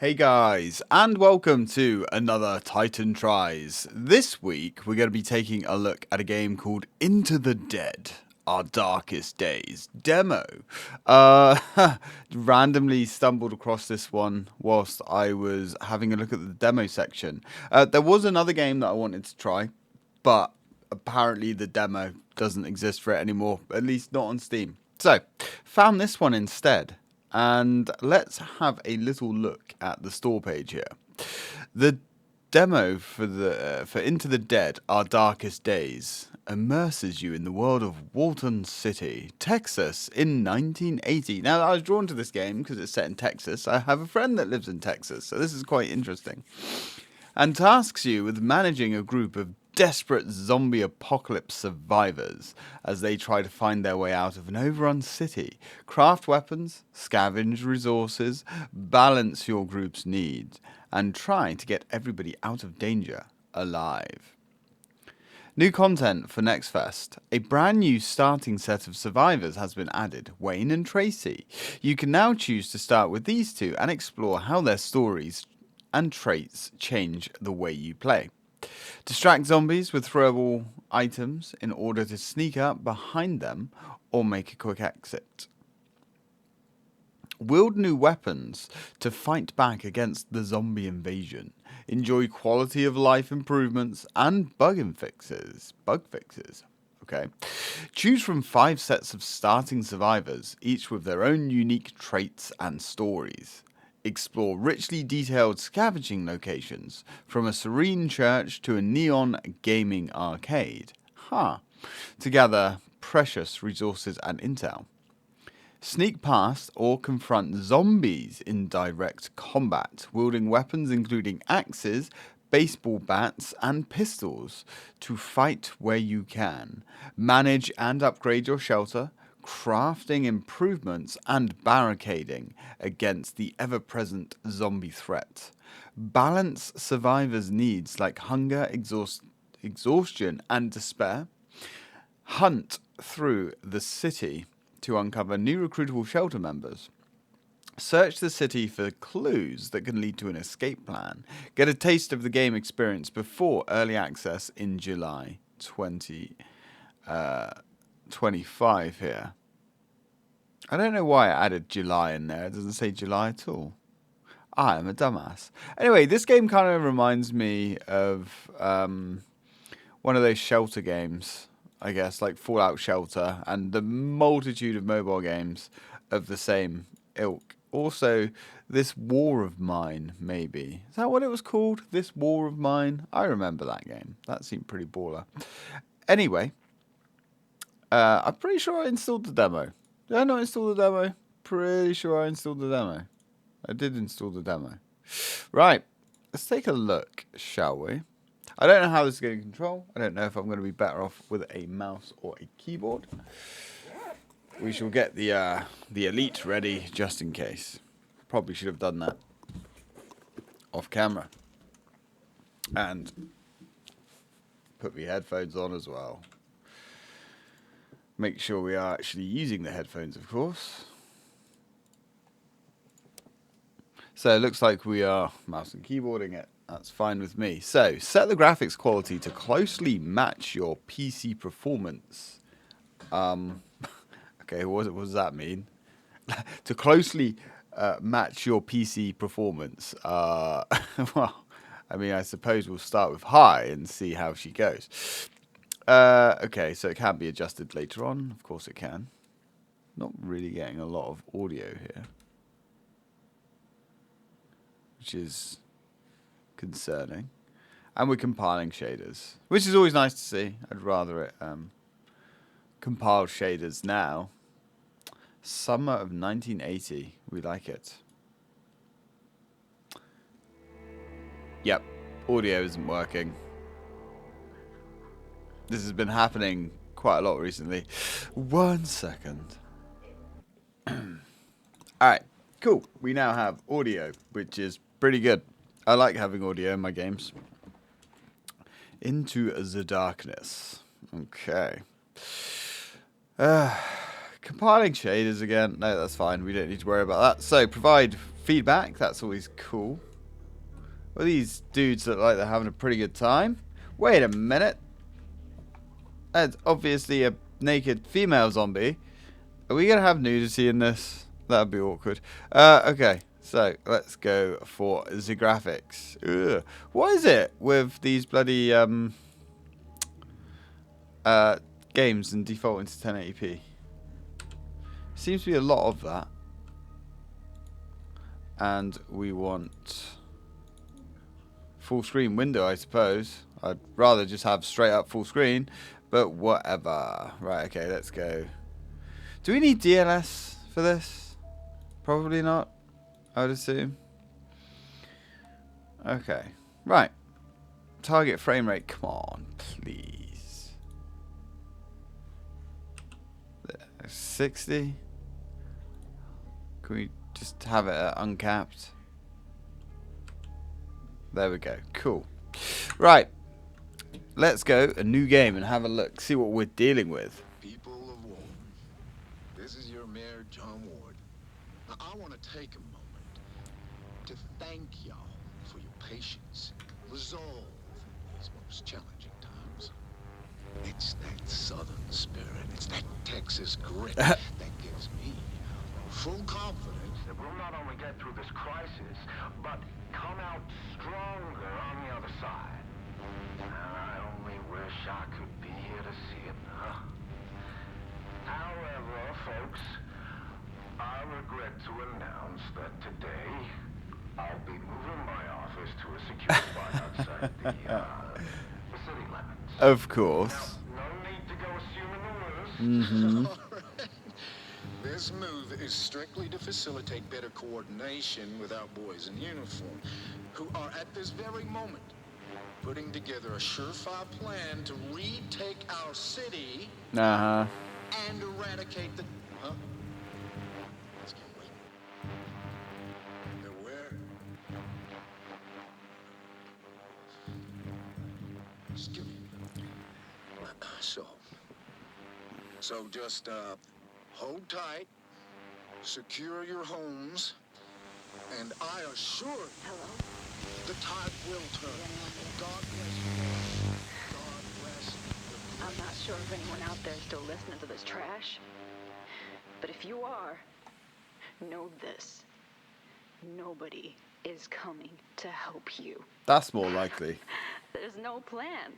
Hey guys, and welcome to another Titan Tries. This week we're going to be taking a look at a game called Into the Dead, Our Darkest Days demo. Randomly stumbled across this one whilst I was having a look at the demo section. There was another game that I wanted to try, but apparently the demo doesn't exist for it anymore, at least not on Steam. So, found this one instead. And let's have a little look at the store page here. The demo for Into the Dead, Our Darkest Days immerses you in the world of Walton City, Texas in 1980. Now, I was drawn to this game because it's set in Texas. I have a friend that lives in Texas, so this is quite interesting. And tasks you with managing a group of desperate zombie apocalypse survivors as they try to find their way out of an overrun city, craft weapons, scavenge resources, balance your group's needs, and try to get everybody out of danger alive. New content for Next Fest. A brand new starting set of survivors has been added, Wayne and Tracy. You can now choose to start with these two and explore how their stories and traits change the way you play. Distract zombies with throwable items in order to sneak up behind them or make a quick exit. Wield new weapons to fight back against the zombie invasion. Enjoy quality of life improvements and bug fixes. Okay. Choose from 5 sets of starting survivors, each with their own unique traits and stories. Explore richly detailed scavenging locations, from a serene church to a neon gaming arcade. To gather precious resources and intel. Sneak past or confront zombies in direct combat, wielding weapons including axes, baseball bats, and pistols to fight where you can. Manage and upgrade your shelter, crafting improvements and barricading against the ever-present zombie threat. Balance survivors' needs like hunger, exhaustion, and despair. Hunt through the city to uncover new recruitable shelter members. Search the city for clues that can lead to an escape plan. Get a taste of the game experience before early access in July 2025 here. I don't know why I added July in there. It doesn't say July at all. I am a dumbass. Anyway, this game kind of reminds me of one of those shelter games, I guess, like Fallout Shelter, and the multitude of mobile games of the same ilk. Also, This War of Mine, maybe. Is that what it was called? This War of Mine? I remember that game. That seemed pretty baller. Anyway, I'm pretty sure I installed the demo. Did I not install the demo? Pretty sure I installed the demo. I did install the demo. Right, let's take a look, shall we? I don't know how this is going to control. I don't know if I'm going to be better off with a mouse or a keyboard. We shall get the Elite ready just in case. Probably should have done that off camera. And put the headphones on as well. Make sure we are actually using the headphones, of course. So it looks like we are mouse and keyboarding it. That's fine with me. So set the graphics quality to closely match your PC performance. Okay, what does that mean? To closely match your PC performance. Well, I mean, I suppose we'll start with high and see how she goes. Okay, so it can be adjusted later on. Of course it can. Not really getting a lot of audio here, which is concerning. And we're compiling shaders, which is always nice to see. I'd rather it compile shaders now. Summer of 1980. We like it. Yep, audio isn't working. This has been happening quite a lot recently. 1 second. Alright, cool. We now have audio, which is pretty good. I like having audio in my games. Into the darkness. Okay. Compiling shaders again. No, that's fine. We don't need to worry about that. So, provide feedback. That's always cool. Well, these dudes look like they're having a pretty good time. Wait a minute. That's obviously a naked female zombie. Are we going to have nudity in this? That would be awkward. Okay, so let's go for the graphics. Ugh. What is it with these bloody games and default into 1080p? Seems to be a lot of that. And we want full screen window, I suppose. I'd rather just have straight up full screen, but whatever. Right, okay, let's go. Do we need DLS for this? Probably not, I would assume. Okay, right. Target frame rate, come on, please. 60? Can we just have it at uncapped? There we go, cool. Right, let's go a new game and have a look, see what we're dealing with. People of Ward, this is your mayor, John Ward. Now, I want to take a moment to thank y'all for your patience, resolve in these most challenging times. It's that Southern spirit, it's that Texas grit that gives me full confidence that we'll not only get through this crisis, but come out stronger on the other side. I only wish I could be here to see it, huh? However, folks, I regret to announce that today I'll be moving my office to a secure spot outside the city limits. Of course. Now, no need to go assuming the worst. This move is strictly to facilitate better coordination with our boys in uniform, who are at this very moment putting together a surefire plan to retake our city and eradicate the... Huh? Let's get waiting. They're where? Just give me... So just, hold tight, secure your homes, and I assure you, the tide will turn. God bless you. God bless you. I'm not sure if anyone out there is still listening to this trash, but if you are, know this. Nobody is coming to help you. That's more likely. There's no plan.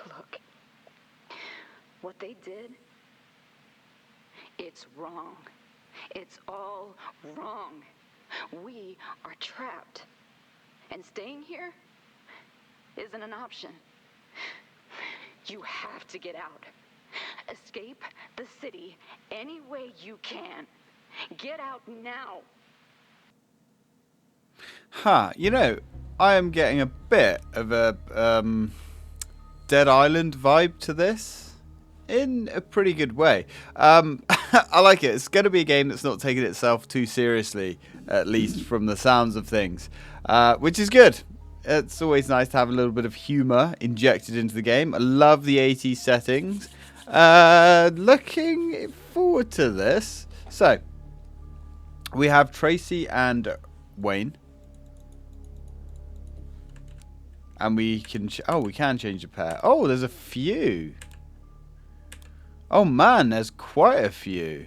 Look. What they did, it's wrong. It's all wrong. We are trapped. And staying here isn't an option. You have to get out. Escape the city any way you can. Get out now. You know, I am getting a bit of a Dead Island vibe to this. In a pretty good way. I like it. It's going to be a game that's not taking itself too seriously, at least from the sounds of things, which is good. It's always nice to have a little bit of humour injected into the game. I love the 80s settings. Looking forward to this. So, we have Tracy and Wayne. And we can... we can change the pair. Oh, there's a few. Oh man, there's quite a few.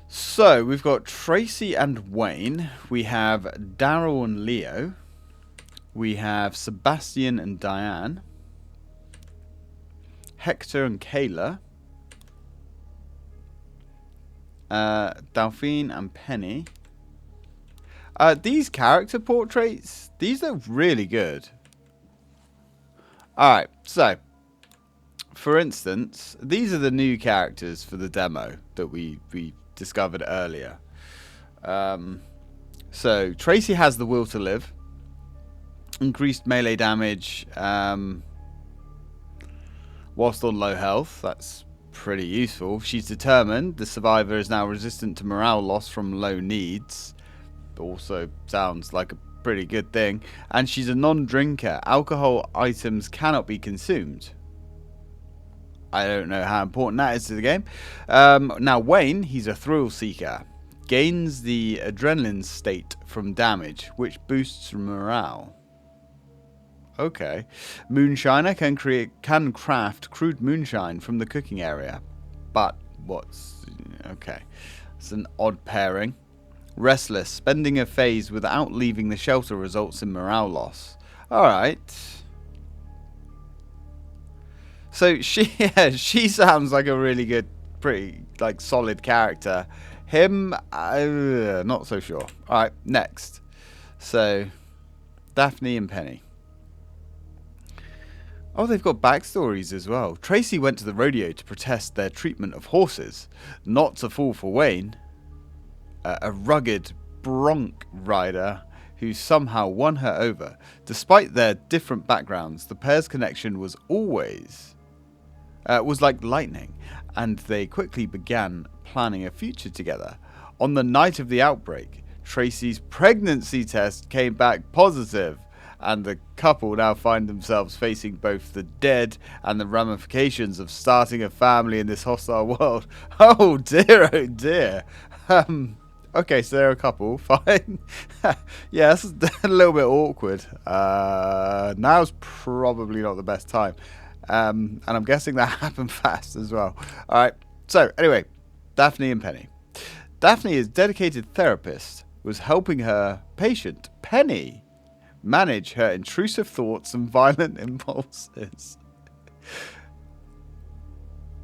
So, we've got Tracy and Wayne. We have Daryl and Leo. We have Sebastian and Diane. Hector and Kayla. Delphine and Penny. These character portraits, these look really good. Alright, so... For instance, these are the new characters for the demo that we discovered earlier. So, Tracy has the will to live. Increased melee damage whilst on low health. That's pretty useful. She's determined. The survivor is now resistant to morale loss from low needs. Also sounds like a pretty good thing. And she's a non-drinker. Alcohol items cannot be consumed. I don't know how important that is to the game. Now, Wayne, he's a thrill seeker. Gains the adrenaline state from damage, which boosts morale. Okay. Moonshiner can craft crude moonshine from the cooking area. But okay. It's an odd pairing. Restless. Spending a phase without leaving the shelter results in morale loss. Alright. So she sounds like a really good, pretty like solid character. Him, not so sure. Alright, next. So, Daphne and Penny. Oh, they've got backstories as well. Tracy went to the rodeo to protest their treatment of horses. Not to fall for Wayne, a rugged bronc rider who somehow won her over. Despite their different backgrounds, the pair's connection was always... was like lightning, and they quickly began planning a future together. On the night of the outbreak, Tracy's pregnancy test came back positive, and the couple now find themselves facing both the dead and the ramifications of starting a family in this hostile world. Oh dear, oh dear. Okay, so they're a couple, fine. Yeah, that's a little bit awkward. Now's probably not the best time. And I'm guessing that happened fast as well. Alright, so anyway, Daphne and Penny. Daphne is a dedicated therapist, was helping her patient, Penny, manage her intrusive thoughts and violent impulses.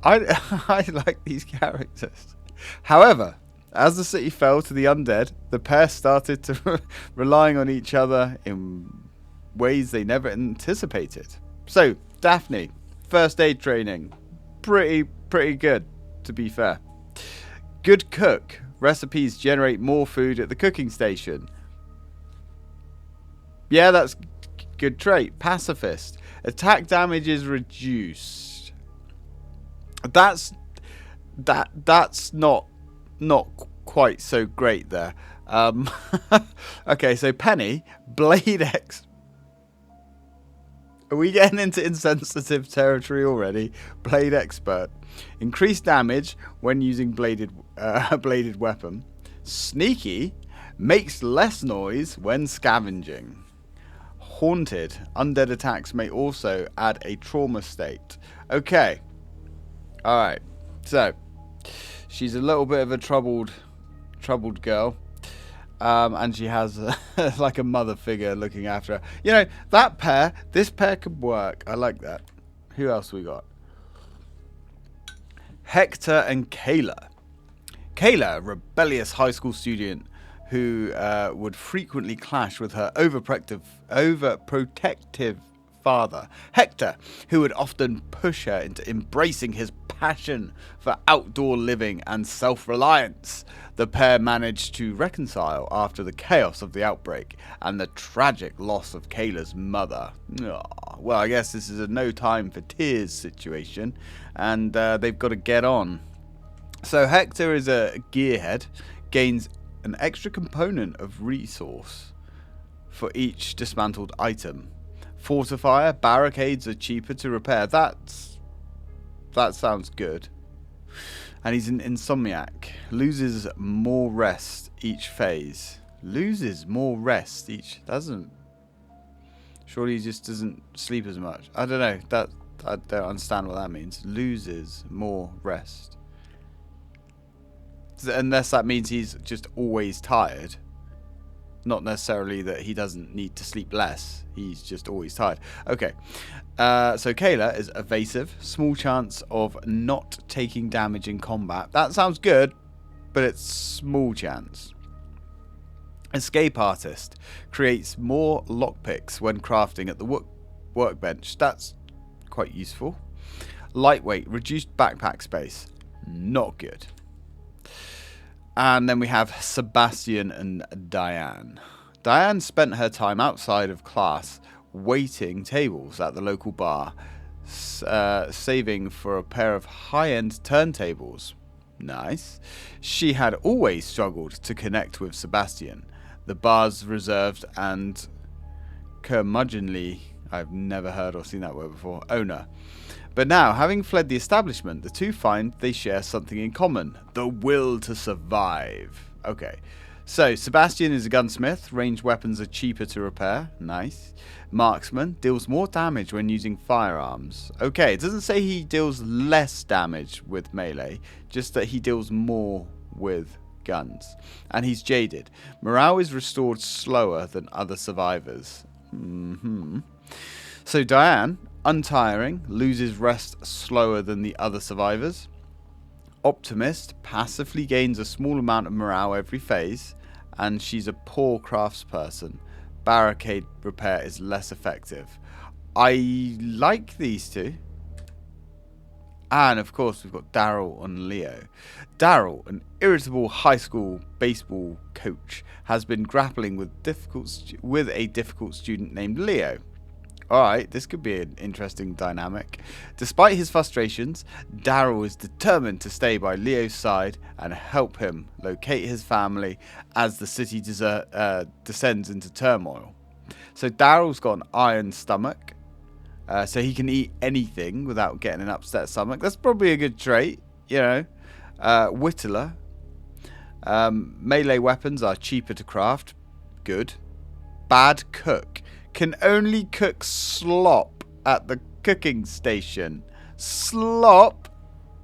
I like these characters. However, as the city fell to the undead, the pair started to relying on each other in ways they never anticipated. So, Daphne, first aid training, pretty good, to be fair. Good cook, recipes generate more food at the cooking station. Yeah, that's good trait. Pacifist, attack damage is reduced. That's not quite so great there. Okay, so Penny, blade X. Are we getting into insensitive territory already? Blade expert. Increased damage when using bladed weapon. Sneaky. Makes less noise when scavenging. Haunted. Undead attacks may also add a trauma state. Okay. Alright. So, she's a little bit of a troubled girl. And she has like a mother figure looking after her. You know, this pair could work. I like that. Who else we got? Hector and Kayla. Kayla, a rebellious high school student who would frequently clash with her overprotective father. Hector, who would often push her into embracing his passion for outdoor living and self-reliance. The pair managed to reconcile after the chaos of the outbreak and the tragic loss of Kayla's mother. Well, I guess this is a no time for tears situation, and they've got to get on. So Hector is a gearhead, gains an extra component of resource for each dismantled item. Fortifier, barricades are cheaper to repair. That sounds good. And he's an insomniac. Loses more rest each phase. Loses more rest each. Doesn't. Surely he just doesn't sleep as much. I don't know. I don't understand what that means. Loses more rest. Unless that means he's just always tired. Not necessarily that he doesn't need to sleep less. He's just always tired. Okay. So Kayla is evasive. Small chance of not taking damage in combat. That sounds good, but it's small chance. Escape artist. Creates more lockpicks when crafting at the workbench. That's quite useful. Lightweight. Reduced backpack space. Not good. And then we have Sebastian and Diane. Diane spent her time outside of class waiting tables at the local bar, saving for a pair of high-end turntables. Nice. She had always struggled to connect with Sebastian. The bar's reserved and curmudgeonly, I've never heard or seen that word before, owner But now, having fled the establishment, the two find they share something in common: the will to survive. Okay, so Sebastian is a gunsmith. Ranged weapons are cheaper to repair. Nice. Marksman deals more damage when using firearms. Okay, it doesn't say he deals less damage with melee, just that he deals more with guns. And he's jaded. Morale is restored slower than other survivors. So Diane, untiring, loses rest slower than the other survivors. Optimist passively gains a small amount of morale every phase, and she's a poor craftsperson. Barricade repair is less effective. I like these two. And of course we've got Daryl and Leo. Daryl, an irritable high school baseball coach, has been grappling with a difficult student named Leo. Alright, this could be an interesting dynamic. Despite his frustrations, Daryl is determined to stay by Leo's side and help him locate his family as the city descends into turmoil. So Daryl's got an iron stomach, so he can eat anything without getting an upset stomach. That's probably a good trait, you know. Whittler. Melee weapons are cheaper to craft. Good. Bad cook. Can only cook slop at the cooking station. Slop?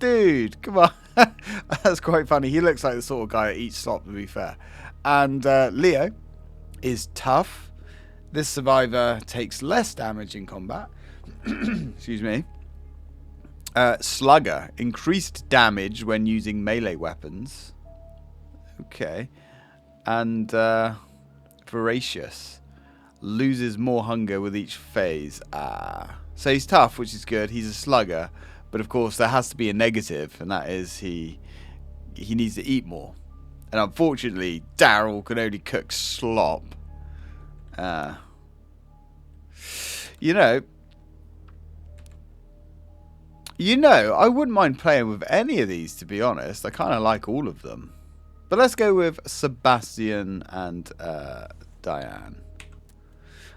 Dude, come on. That's quite funny. He looks like the sort of guy that eats slop, to be fair. And Leo is tough. This survivor takes less damage in combat. Excuse me. Slugger. Increased damage when using melee weapons. Okay. And Voracious. Loses more hunger with each phase. So he's tough, which is good. He's a slugger, but of course there has to be a negative, and that is he needs to eat more. And unfortunately, Daryl can only cook slop. You know, I wouldn't mind playing with any of these, to be honest. I kind of like all of them. But let's go with Sebastian and Diane.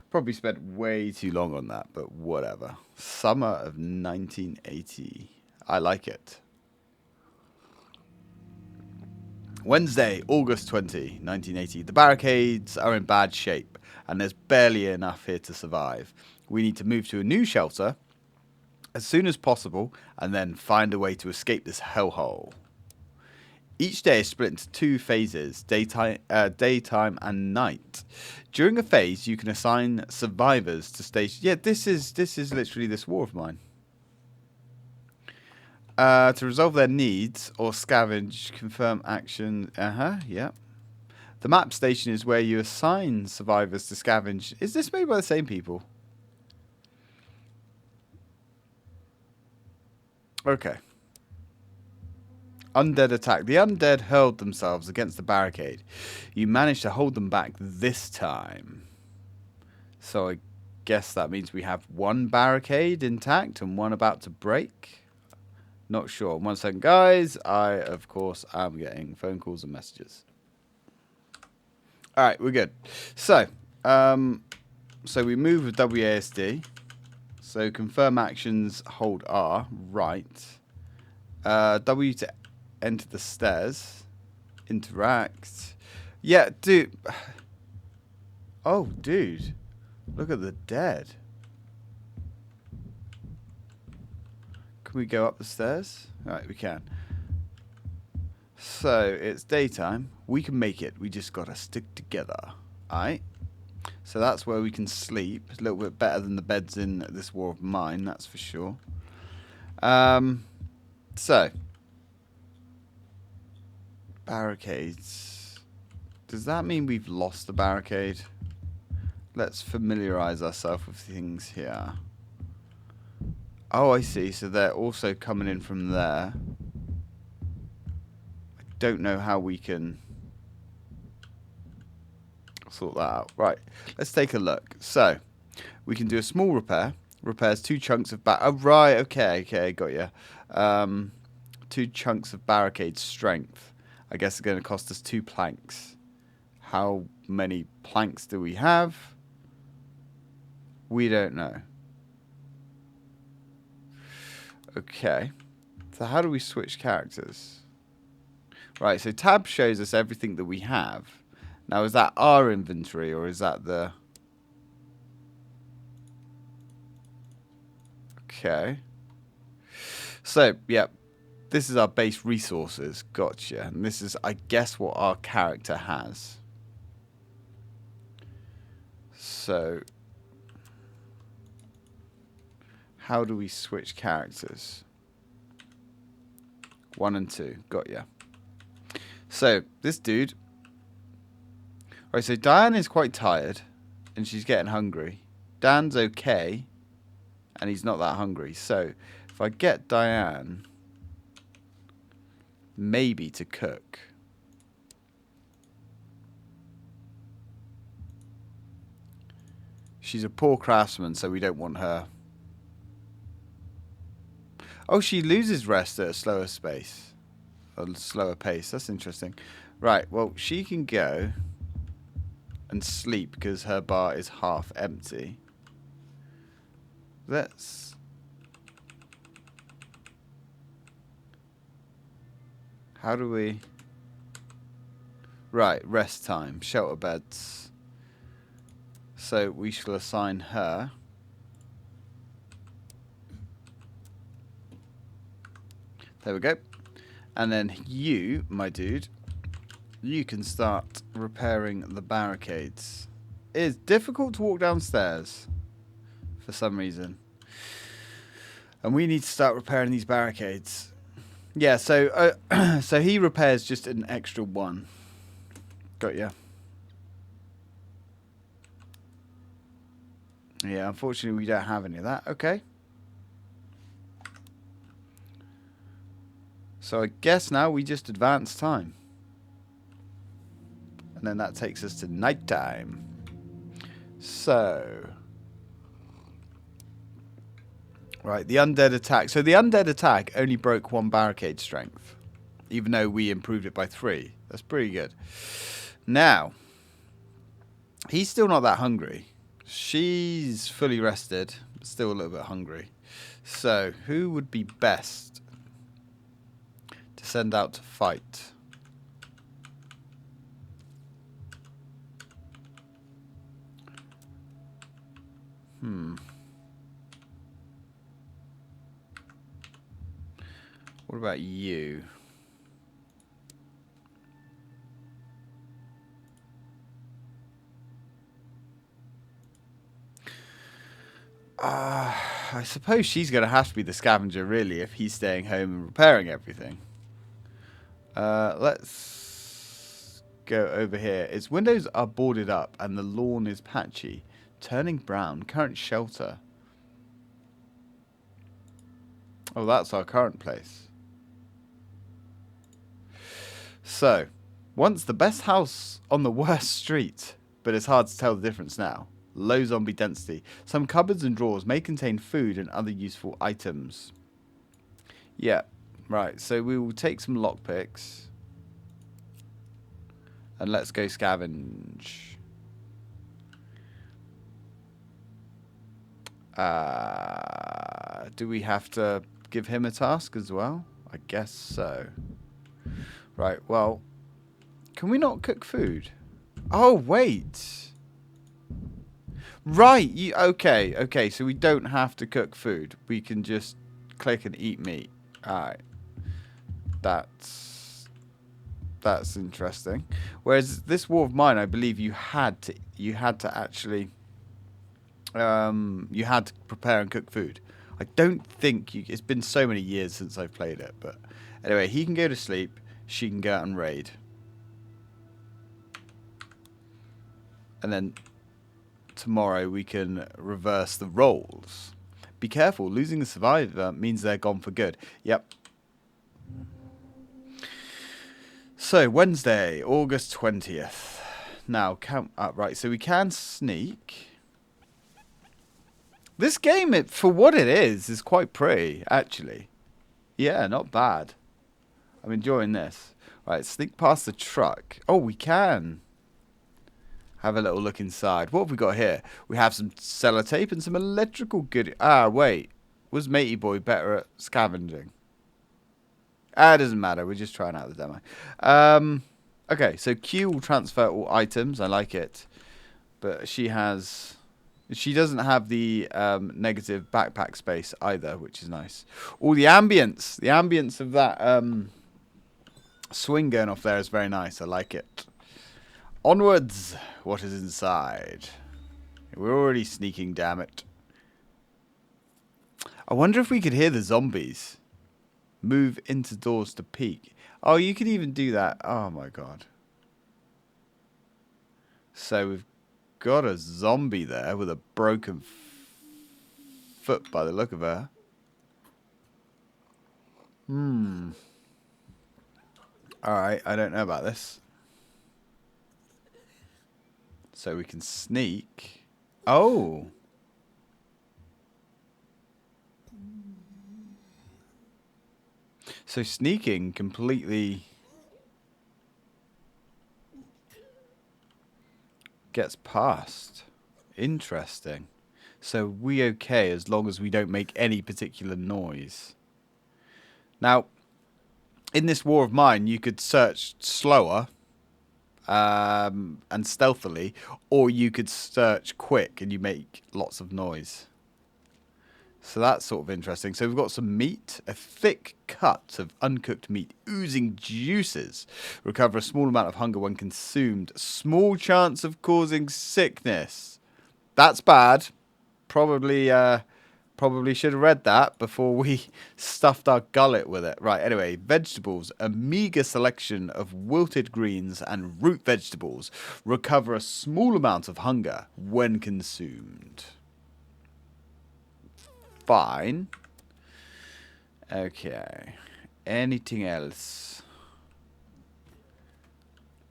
Probably spent way too long on that, but whatever. Summer of 1980. I like it. Wednesday, August 20, 1980. The barricades are in bad shape, and there's barely enough here to survive. We need to move to a new shelter as soon as possible, and then find a way to escape this hellhole. Each day is split into two phases, daytime and night. During a phase, you can assign survivors to stations. Yeah, this is literally this war of mine. To resolve their needs or scavenge, confirm action. Yeah. The map station is where you assign survivors to scavenge. Is this made by the same people? Okay. Undead attack. The undead hurled themselves against the barricade. You managed to hold them back this time. So I guess that means we have one barricade intact and one about to break. Not sure. 1 second, guys. I, of course, am getting phone calls and messages. Alright, we're good. So we move with WASD. So confirm actions, hold R. Right. W to enter the stairs. Interact. Yeah, dude. Oh, dude. Look at the dead. Can we go up the stairs? Alright, we can. So, it's daytime. We can make it. We just gotta stick together. Alright? So that's where we can sleep. It's a little bit better than the beds in this war of mine, that's for sure. So. Barricades. Does that mean we've lost the barricade? Let's familiarize ourselves with things here. Oh, I see. So they're also coming in from there. I don't know how we can sort that out. Right. Let's take a look. So, we can do a small repair. Repairs 2 chunks of oh, right. Okay, got you. 2 chunks of barricade strength. I guess it's going to cost us 2 planks. How many planks do we have? We don't know. Okay. So how do we switch characters? Right, so tab shows us everything that we have. Now, is that our inventory or is that the... Okay. So, yeah, this is our base resources. Gotcha. And this is, I guess, what our character has. So, how do we switch characters? 1 and 2. Got ya. So, this dude... Right, so Diane is quite tired. And she's getting hungry. Dan's okay. And he's not that hungry. So, if I get Diane... maybe to cook. She's a poor craftsman, so we don't want her. Oh, she loses rest at a slower space. A slower pace. That's interesting. Right, well, she can go and sleep because her bar is half empty. Let's... How do we... Right, rest time. Shelter beds. So we shall assign her. There we go. And then you, my dude, you can start repairing the barricades. It's difficult to walk downstairs for some reason. And we need to start repairing these barricades. Yeah, so so he repairs just an extra 1. Got ya. Yeah, unfortunately we don't have any of that. Okay. So I guess now we just advance time. And then that takes us to nighttime. So... Right, the undead attack. So the undead attack only broke 1 barricade strength. Even though we improved it by 3. That's pretty good. Now, he's still not that hungry. She's fully rested, but still a little bit hungry. So, who would be best to send out to fight? What about you? I suppose she's going to have to be the scavenger, really, if he's staying home and repairing everything. Let's go over here. Its windows are boarded up and the lawn is patchy, turning brown. Current shelter. Oh, that's our current place. So, once the best house on the worst street, but it's hard to tell the difference now. Low zombie density. Some cupboards and drawers may contain food and other useful items. Yeah, right. So we will take some lockpicks. And let's go scavenge. Do we have to give him a task as well? I guess so. Right, well, can we not cook food? Oh, wait. Right, okay, so we don't have to cook food. We can just click and eat meat. Alright. That's interesting. Whereas this war of mine, I believe you had to actually you had to prepare and cook food. I don't think it's been so many years since I've played it, but anyway, he can go to sleep, she can go out and raid. And then tomorrow we can reverse the roles. Be careful, losing a survivor means they're gone for good. Yep. So, Wednesday, August 20th. Now, count up. Right, so we can sneak. This game, for what it is quite pretty, actually. Yeah, not bad. I'm enjoying this. Right, sneak past the truck. Oh, we can. Have a little look inside. What have we got here? We have some sellotape and some electrical good. Ah, wait. Was Matey Boy better at scavenging? It doesn't matter. We're just trying out the demo. Okay, so Q will transfer all items. I like it. But she doesn't have the negative backpack space either, which is nice. All the ambience of that swing going off there is very nice. I like it. Onwards. What is inside? We're already sneaking, damn it. I wonder if we could hear the zombies. Move into doors to peek. Oh, you can even do that. Oh my god. So we've got a zombie there with a broken foot by the look of her. Alright, I don't know about this. So we can sneak. Oh. So sneaking completely gets past. Interesting. So we okay as long as we don't make any particular noise. Now, in this war of mine, you could search slower and stealthily, or you could search quick and you make lots of noise. So that's sort of interesting. So we've got some meat, a thick cut of uncooked meat, oozing juices. Recover a small amount of hunger when consumed. Small chance of causing sickness. That's bad. Probably should have read that before we stuffed our gullet with it. Right, anyway, vegetables. A meager selection of wilted greens and root vegetables. Recover a small amount of hunger when consumed. Fine. Okay. Anything else?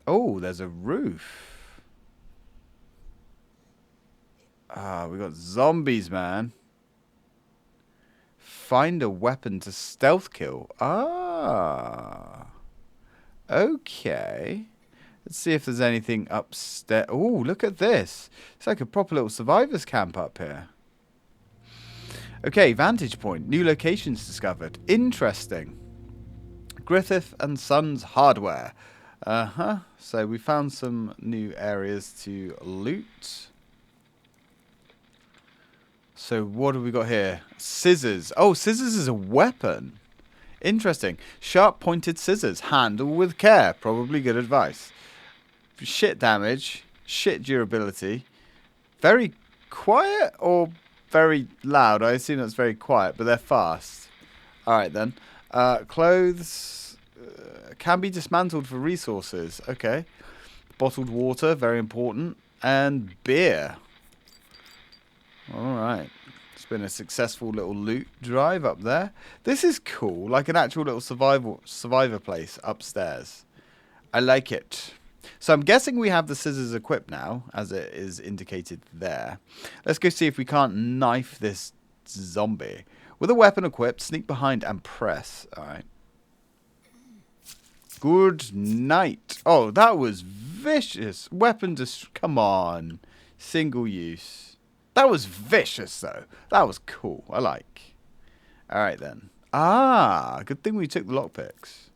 Oh, there's a roof. Ah, we got zombies, man. Find a weapon to stealth kill. Ah. Okay. Let's see if there's anything upstairs. Oh, look at this. It's like a proper little survivor's camp up here. Okay, vantage point. New locations discovered. Interesting. Griffith and Sons Hardware. So we found some new areas to loot. So what have we got here? Scissors. Oh, scissors is a weapon. Interesting. Sharp pointed scissors. Handle with care. Probably good advice. Shit damage. Shit durability. Very quiet or very loud? I assume that's very quiet, but they're fast. Alright then. Clothes can be dismantled for resources. Okay. Bottled water, very important. And beer. Alright. It's been a successful little loot drive up there. This is cool. Like an actual little survivor place upstairs. I like it. So I'm guessing we have the scissors equipped now, as it is indicated there. Let's go see if we can't knife this zombie. With a weapon equipped, sneak behind and press. Alright. Good night. Oh, that was vicious. Weapon come on. Single use. That was vicious, though. That was cool. I like. Alright, then. Ah, good thing we took the lockpicks.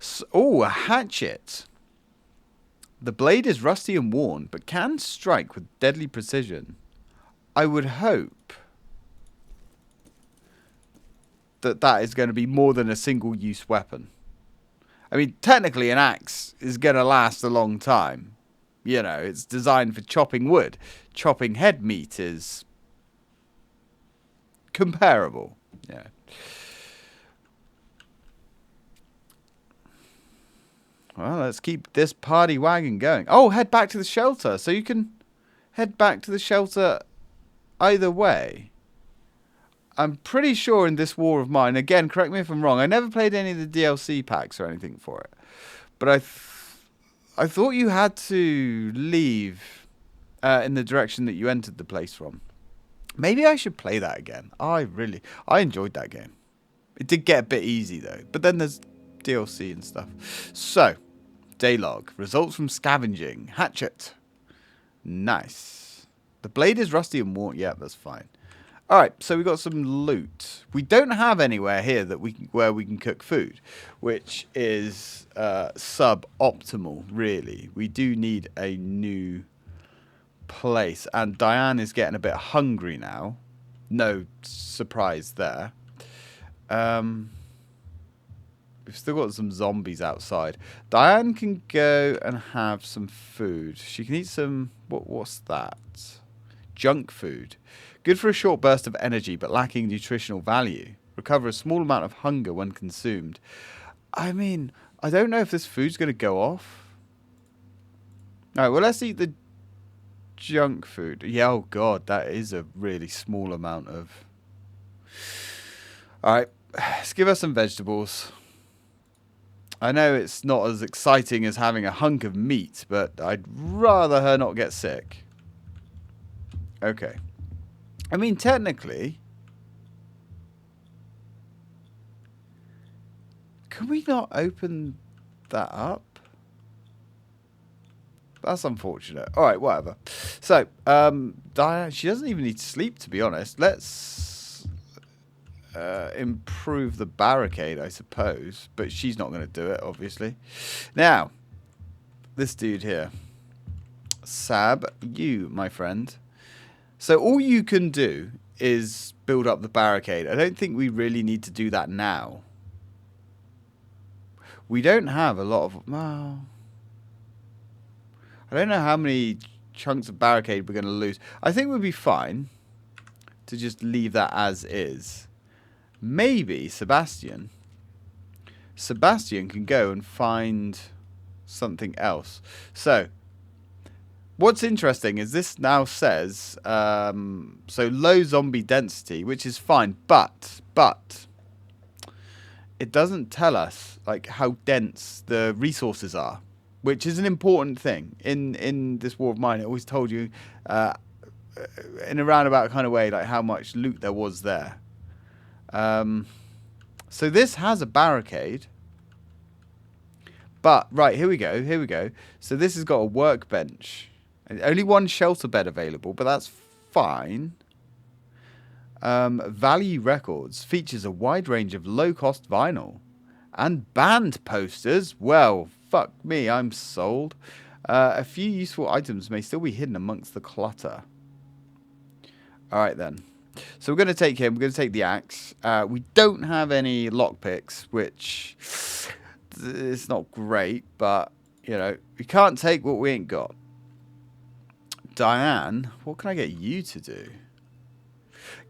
So, oh, a hatchet. The blade is rusty and worn, but can strike with deadly precision. I would hope that is going to be more than a single-use weapon. I mean, technically an axe is going to last a long time. You know, it's designed for chopping wood. Chopping head meat is comparable. Yeah. Well, let's keep this party wagon going. Oh, head back to the shelter. So you can head back to the shelter either way. I'm pretty sure in this war of mine, again, correct me if I'm wrong, I never played any of the DLC packs or anything for it. But I thought you had to leave in the direction that you entered the place from. Maybe I should play that again. I enjoyed that game. It did get a bit easy though. But then there's DLC and stuff. So, day log. Results from scavenging. Hatchet. Nice. The blade is rusty and worn. Yeah, that's fine. All right, so we got some loot. We don't have anywhere here that where we can cook food, which is suboptimal, really. We do need a new place, and Diane is getting a bit hungry now. No surprise there. We've still got some zombies outside. Diane can go and have some food. She can eat some... What's that? Junk food. Good for a short burst of energy, but lacking nutritional value. Recover a small amount of hunger when consumed. I mean, I don't know if this food's going to go off. Alright, well, let's eat the junk food. Yeah, oh god, that is a really small amount of... Alright, let's give her some vegetables. I know it's not as exciting as having a hunk of meat, but I'd rather her not get sick. Okay. I mean, technically... Can we not open that up? That's unfortunate. Alright, whatever. So, Diane, she doesn't even need to sleep, to be honest. Let's improve the barricade, I suppose. But she's not going to do it, obviously. Now, this dude here. Sab, you, my friend. So all you can do is build up the barricade. I don't think we really need to do that now. We don't have a lot of... Well, I don't know how many chunks of barricade we're going to lose. I think we'll be fine to just leave that as is. Maybe Sebastian can go and find something else. So... What's interesting is this now says, so low zombie density, which is fine, but it doesn't tell us like how dense the resources are, which is an important thing in this War of Mine. It always told you in a roundabout kind of way like how much loot there was there. So this has a barricade. But, right, here we go. So this has got a workbench. Only one shelter bed available, but that's fine. Value Records features a wide range of low-cost vinyl. And band posters. Well, fuck me, I'm sold. A few useful items may still be hidden amongst the clutter. Alright then. So we're going to take him. We're going to take the axe. We don't have any lockpicks, which is not great, but, you know, we can't take what we ain't got. Diane, what can I get you to do?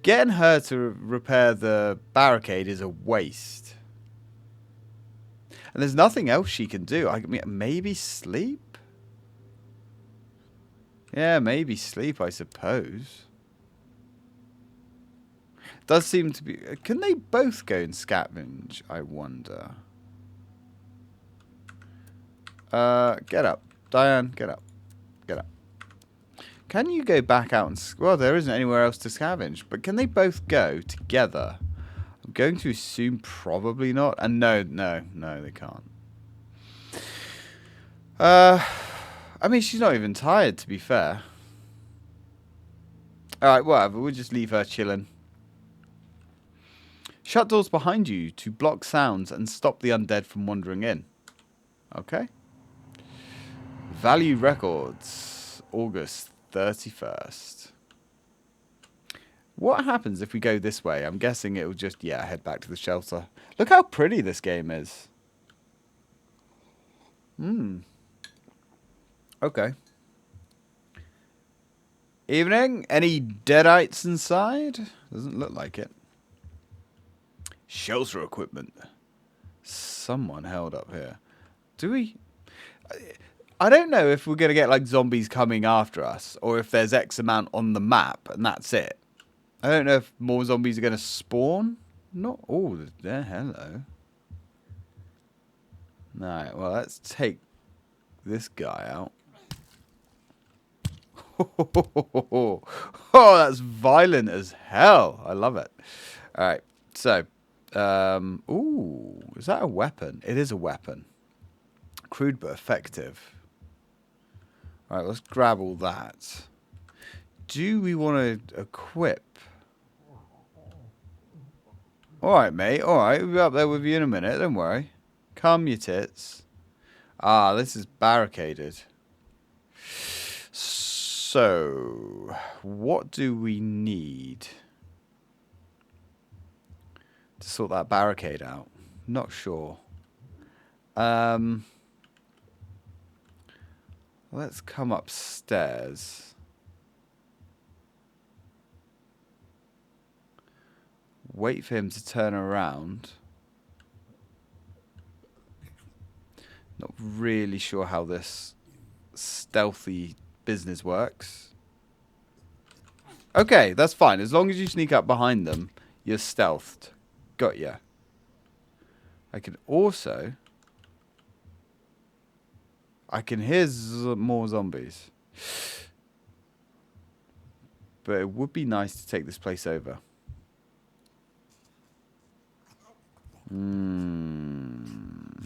Getting her to repair the barricade is a waste. And there's nothing else she can do. I mean, maybe sleep? Yeah, maybe sleep, I suppose. Does seem to be... Can they both go and scavenge, I wonder? Get up. Diane, get up. Get up. Can you go back out and... Well, there isn't anywhere else to scavenge. But can they both go together? I'm going to assume probably not. And no, they can't. I mean, she's not even tired, to be fair. Alright, whatever. We'll just leave her chilling. Shut doors behind you to block sounds and stop the undead from wandering in. Okay. Value Records. August 31st. What happens if we go this way? I'm guessing it will just, yeah, head back to the shelter. Look how pretty this game is. Okay. Evening. Any deadites inside? Doesn't look like it. Shelter equipment. Someone held up here. Do we... I don't know if we're going to get like zombies coming after us or if there's X amount on the map and that's it. I don't know if more zombies are going to spawn. Not all. There, hello. Alright, well, let's take this guy out. Oh, that's violent as hell. I love it. Alright, so. Ooh, is that a weapon? It is a weapon. Crude but effective. Alright, let's grab all that. do we want to equip? Alright, mate. Alright, we'll be up there with you in a minute. Don't worry. Calm your tits. Ah, this is barricaded. So, what do we need to sort that barricade out? Not sure. Let's come upstairs. Wait for him to turn around. Not really sure how this stealthy business works. Okay, that's fine. As long as you sneak up behind them, you're stealthed. Got ya. I can also... I can hear more zombies. But it would be nice to take this place over.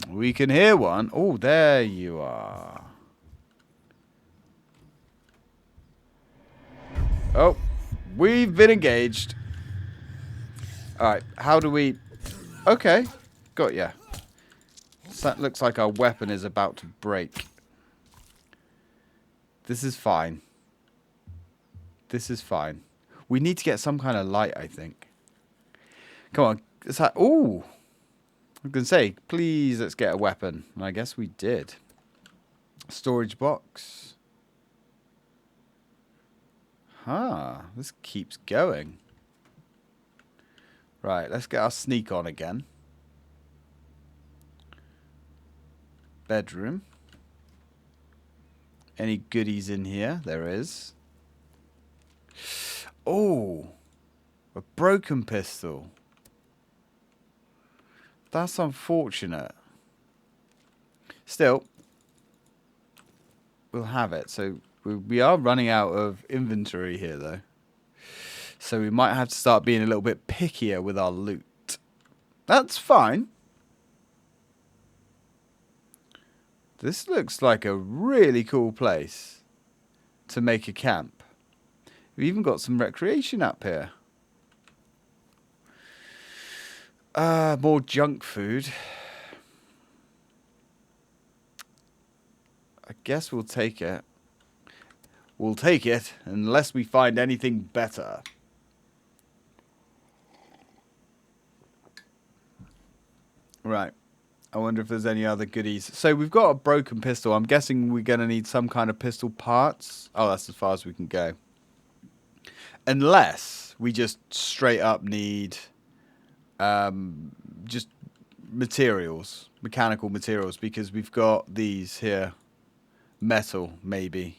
We can hear one. Oh, there you are. Oh, we've been engaged. Alright, how do we... Okay, got ya. So that looks like our weapon is about to break. This is fine. This is fine. We need to get some kind of light, I think. Come on. Is that... Ooh. I was going to say, please, let's get a weapon. And I guess we did. Storage box. Huh. This keeps going. Right, let's get our sneak on again. Bedroom. Any goodies in here? There is. Oh. A broken pistol. That's unfortunate. Still, we'll have it. So we are running out of inventory here, though. So we might have to start being a little bit pickier with our loot. That's fine. This looks like a really cool place to make a camp. We've even got some recreation up here. More junk food. I guess we'll take it. We'll take it unless we find anything better. Right. I wonder if there's any other goodies. So we've got a broken pistol. I'm guessing we're going to need some kind of pistol parts. Oh, that's as far as we can go. Unless we just straight up need... just materials, mechanical materials, because we've got these here, metal maybe,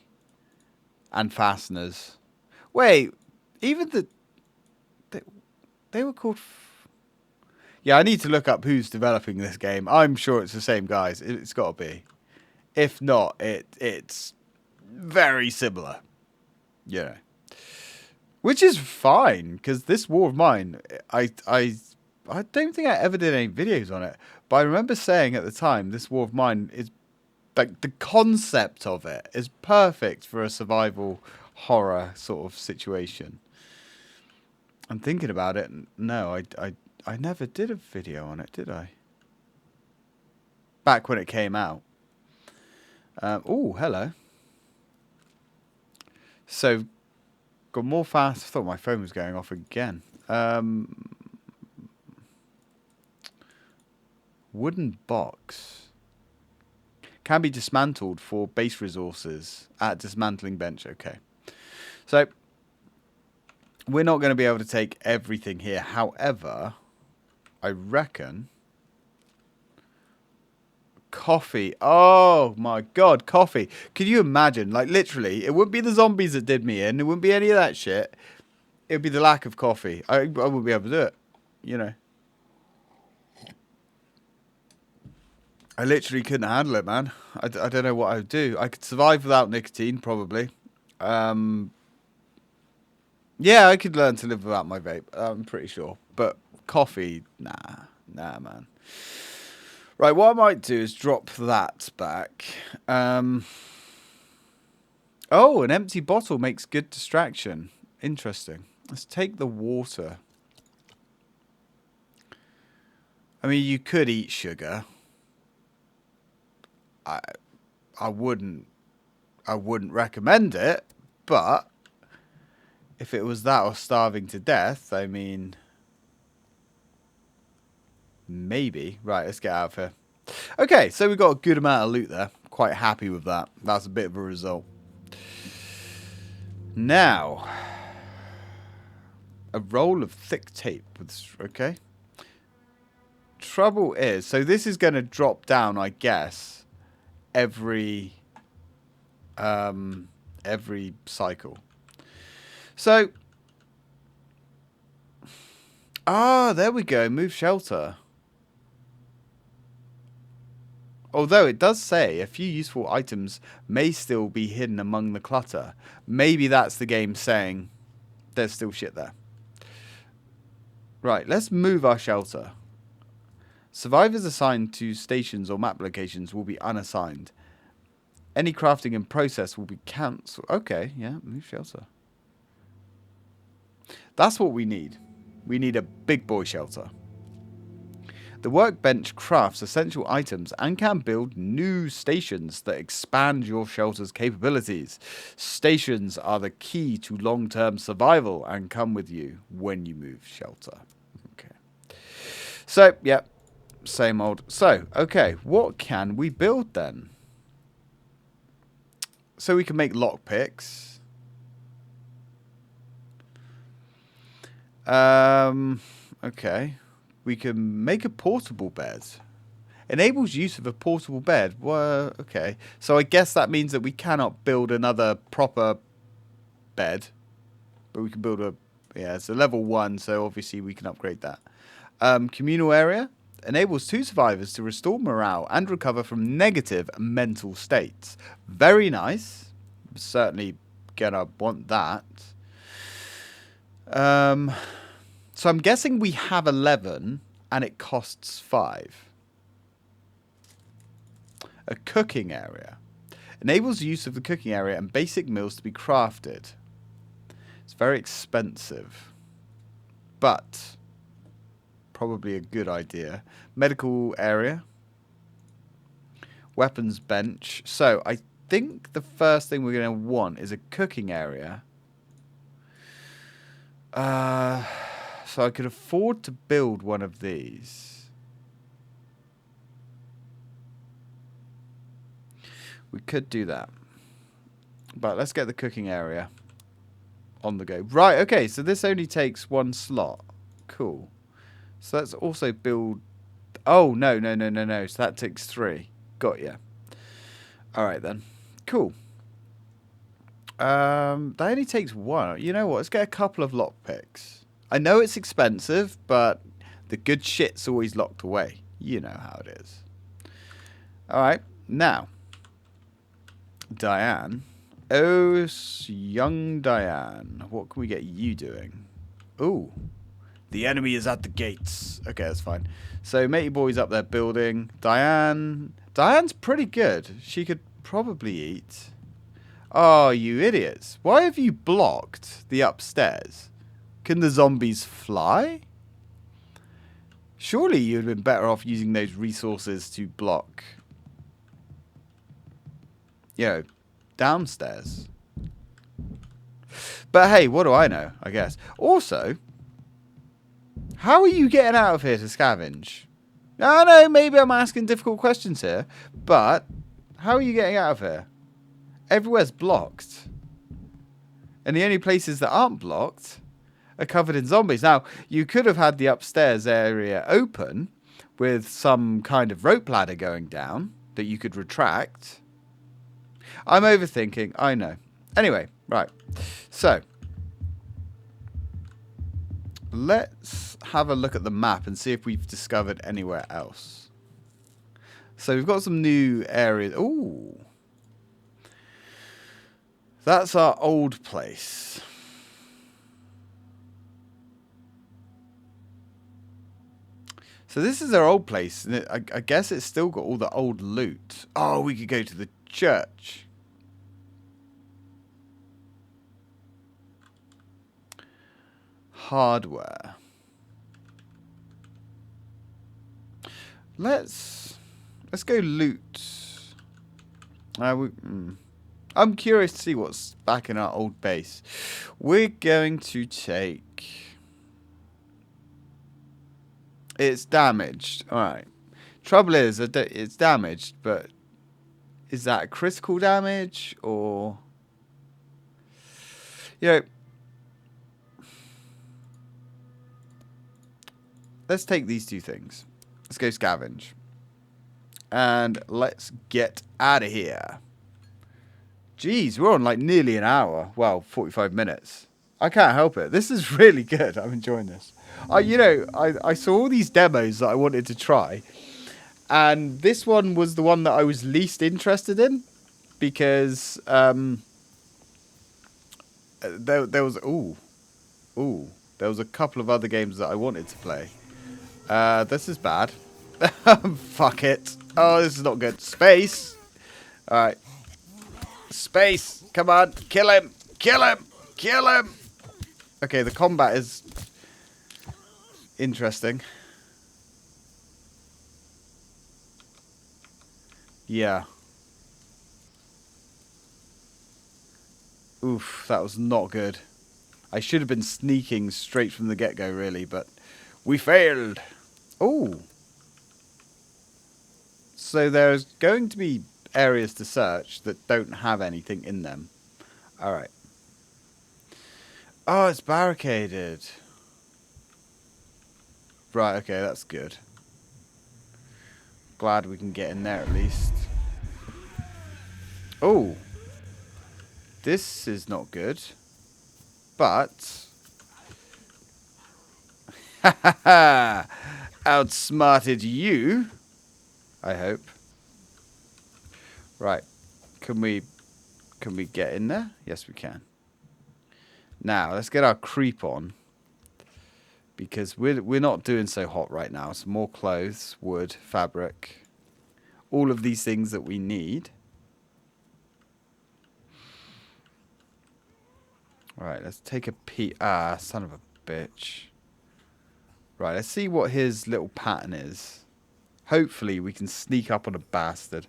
and fasteners. Wait, even they were called. Yeah, I need to look up who's developing this game. I'm sure it's the same guys. It's got to be. If not, it's very similar. Yeah, which is fine because this war of mine, I don't think I ever did any videos on it, but I remember saying at the time, this war of mine is, like, the concept of it is perfect for a survival horror sort of situation. I'm thinking about it. No, I never did a video on it, did I? Back when it came out. Oh, hello. So, got more fast. I thought my phone was going off again. Wooden box. Can be dismantled for base resources at dismantling bench. Okay. So, we're not going to be able to take everything here. However, I reckon... Coffee. Oh, my God. Coffee. Can you imagine? Like, literally, it wouldn't be the zombies that did me in. It wouldn't be any of that shit. It would be the lack of coffee. I wouldn't be able to do it. You know. I literally couldn't handle it, man. I don't know what I would do. I could survive without nicotine, probably. Yeah, I could learn to live without my vape. I'm pretty sure. But coffee, nah, man. Right, what I might do is drop that back. Oh, an empty bottle makes good distraction. Interesting. Let's take the water. I mean, you could eat sugar. I wouldn't recommend it, but if it was that or starving to death, I mean, maybe. Right, let's get out of here. Okay, so we got a good amount of loot there. Quite happy with that. That's a bit of a result. Now, a roll of thick tape with, okay. Trouble is, so this is going to drop down, I guess, every cycle. So, there we go. Move shelter. Although it does say a few useful items may still be hidden among the clutter. Maybe that's the game saying there's still shit there. Right, let's move our shelter. Survivors assigned to stations or map locations will be unassigned. Any crafting in process will be cancelled. Okay, yeah, move shelter. That's what we need. We need a big boy shelter. The workbench crafts essential items and can build new stations that expand your shelter's capabilities. Stations are the key to long-term survival and come with you when you move shelter. Okay. So, yeah, same old. So, okay, what can we build then? So we can make lockpicks. Okay. We can make a portable bed. Enables use of a portable bed. Well, okay. So I guess that means that we cannot build another proper bed. But we can build a... Yeah, it's a level 1, so obviously we can upgrade that. Communal area. Enables 2 survivors to restore morale and recover from negative mental states. Very nice. Certainly gonna want that. So I'm guessing we have 11 and it costs 5. A cooking area. Enables use of the cooking area and basic meals to be crafted. It's very expensive, but probably a good idea. Medical area. Weapons bench. So I think the first thing we're going to want is a cooking area. So I could afford to build one of these. We could do that. But let's get the cooking area on the go. Right, okay, so this only takes 1 slot. Cool. So let's also build... Oh, no. So that takes 3. Got ya. Alright then. Cool. That only takes 1. You know what? Let's get a couple of lockpicks. I know it's expensive, but the good shit's always locked away. You know how it is. Alright, now. Diane. Oh, young Diane. What can we get you doing? Ooh. The enemy is at the gates. Okay, that's fine. So, matey boy's up there building. Diane's pretty good. She could probably eat. Oh, you idiots. Why have you blocked the upstairs? Can the zombies fly? Surely you'd have been better off using those resources to block, you know, downstairs. But hey, what do I know, I guess. Also, how are you getting out of here to scavenge? I know, maybe I'm asking difficult questions here, but how are you getting out of here? Everywhere's blocked. And the only places that aren't blocked are covered in zombies. Now, you could have had the upstairs area open with some kind of rope ladder going down that you could retract. I'm overthinking, I know. Anyway, right. So, let's have a look at the map and see if we've discovered anywhere else. So, we've got some new areas. Ooh. That's our old place. So this is our old place. And I guess it's still got all the old loot. Oh, we could go to the church. hardware. Let's go loot. I'm curious to see what's back in our old base. We're going to take... It's damaged. Alright. Trouble is, it's damaged, but... Is that critical damage, or... You know... Let's take these two things. Let's go scavenge. And let's get out of here. Jeez, we're on like nearly an hour. Well, 45 minutes. I can't help it. This is really good. I'm enjoying this. I saw all these demos that I wanted to try. And this one was the one that I was least interested in. Because there was... there was a couple of other games that I wanted to play. This is bad. Fuck it. Oh, this is not good. Space. Alright. Space. Come on. Kill him. Kill him. Kill him. Okay, the combat is interesting. Yeah. Oof, that was not good. I should have been sneaking straight from the get-go, really, but we failed. Oh. So there's going to be areas to search that don't have anything in them. Alright. Oh, it's barricaded. Right, okay, that's good. Glad we can get in there at least. Oh. This is not good. But... Ha ha ha! Outsmarted you. I hope. Right. Can we get in there? Yes, we can. Now, let's get our creep on. Because we're not doing so hot right now. Some more clothes, wood, fabric. All of these things that we need. Alright, let's take a peek. Ah, son of a bitch. Right, let's see what his little pattern is. Hopefully we can sneak up on a bastard.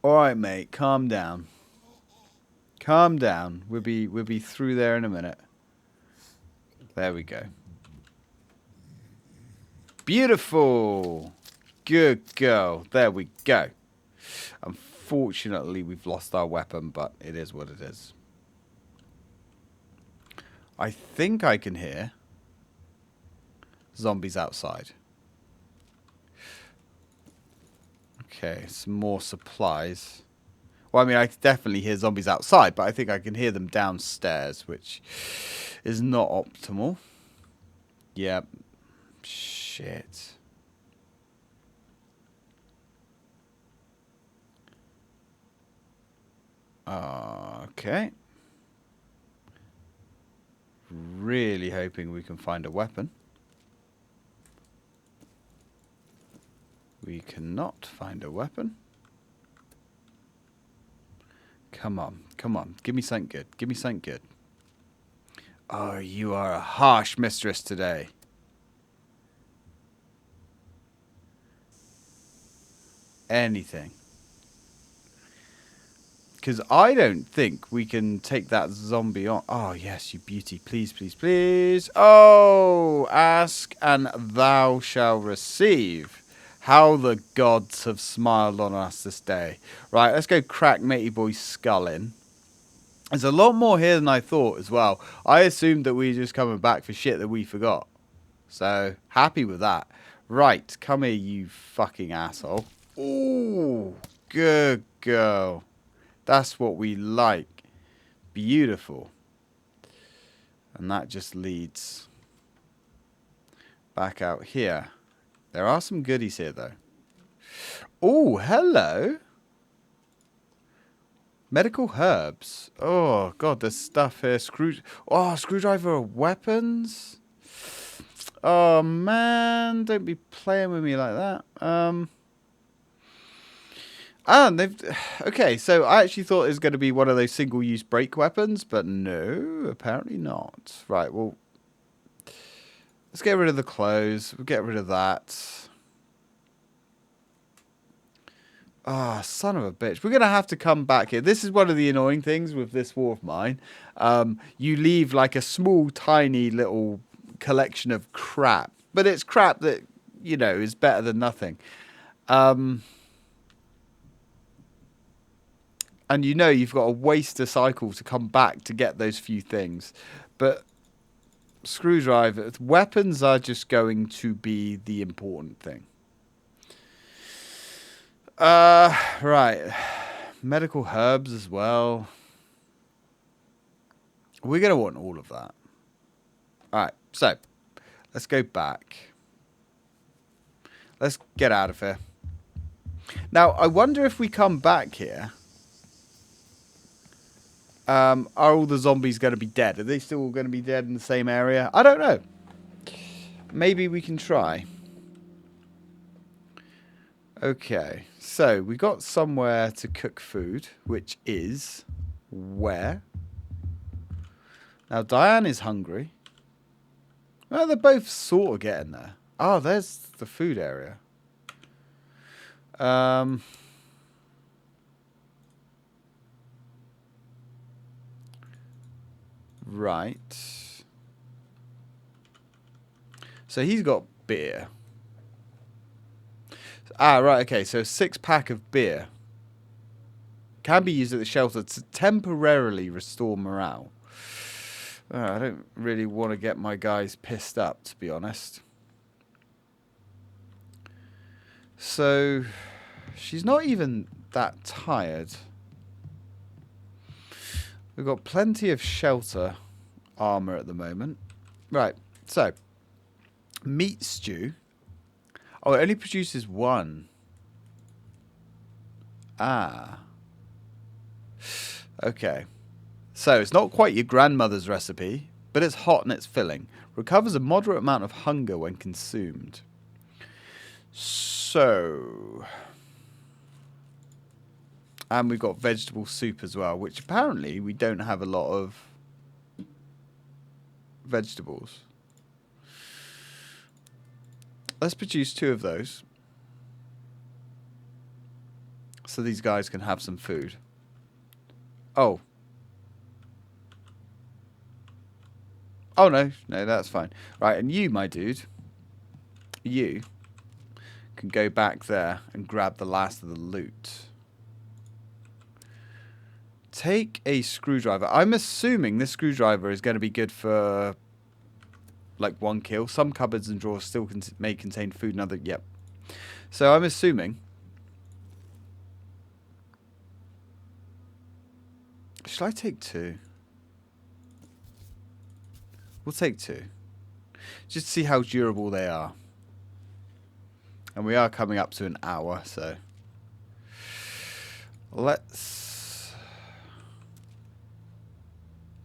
Alright, mate, calm down. Calm down. We'll be through there in a minute. There we go. Beautiful. Good girl. There we go. Unfortunately, we've lost our weapon, but it is what it is. I think I can hear zombies outside. Okay, some more supplies. Well, I mean, I definitely hear zombies outside, but I think I can hear them downstairs, which is not optimal. Yep. Shit. Okay. Really hoping we can find a weapon. We cannot find a weapon. Come on, come on. Give me something good. Give me something good. Oh, you are a harsh mistress today. Anything. Because I don't think we can take that zombie on. Oh, yes, you beauty. Please, please, please. Oh, ask and thou shalt receive. How the gods have smiled on us this day. Right, let's go crack matey boy's skull in. There's a lot more here than I thought as well. I assumed that we were just coming back for shit that we forgot. So, happy with that. Right, come here, you fucking asshole. Ooh, good girl. That's what we like. Beautiful. And that just leads back out here. There are some goodies here, though. Oh, hello. Medical herbs. Oh, God, there's stuff here. Screwdriver weapons. Oh, man. Don't be playing with me like that. And they've... Okay, so I actually thought it was going to be one of those single-use break weapons, but no, apparently not. Right, well, let's get rid of the clothes. We'll get rid of that. Ah, son of a bitch. We're going to have to come back here. This is one of the annoying things with this war of mine. You leave like a small, tiny little collection of crap. But it's crap that, you know, is better than nothing. And you know you've got to waste a cycle to come back to get those few things. But screwdriver, weapons are just going to be the important thing. Right. Medical herbs as well. We're going to want all of that. Alright, so let's go back. Let's get out of here. Now, I wonder if we come back here, are all the zombies going to be dead? Are they still going to be dead in the same area? I don't know. Maybe we can try. Okay, so we got somewhere to cook food, which is where? Now, Diane is hungry. Well, they're both sort of getting there. Oh, there's the food area. Right. So he's got beer. Ah, right, okay, so 6-pack of beer can be used at the shelter to temporarily restore morale. I don't really want to get my guys pissed up, to be honest. So, she's not even that tired. We've got plenty of shelter armor at the moment. Right, so, meat stew. Oh, it only produces one. Ah. Okay. So, it's not quite your grandmother's recipe, but it's hot and it's filling. Recovers a moderate amount of hunger when consumed. So... And we've got vegetable soup as well, which apparently we don't have a lot of vegetables. Let's produce 2 of those. So these guys can have some food. Oh. Oh, no. No, that's fine. Right, and you, my dude. You can go back there and grab the last of the loot. Take a screwdriver. I'm assuming this screwdriver is going to be good for... like 1 kill. Some cupboards and drawers still may contain food and other... Yep. So I'm assuming... Should I take 2? We'll take 2. Just to see how durable they are. And we are coming up to an hour, so... Let's...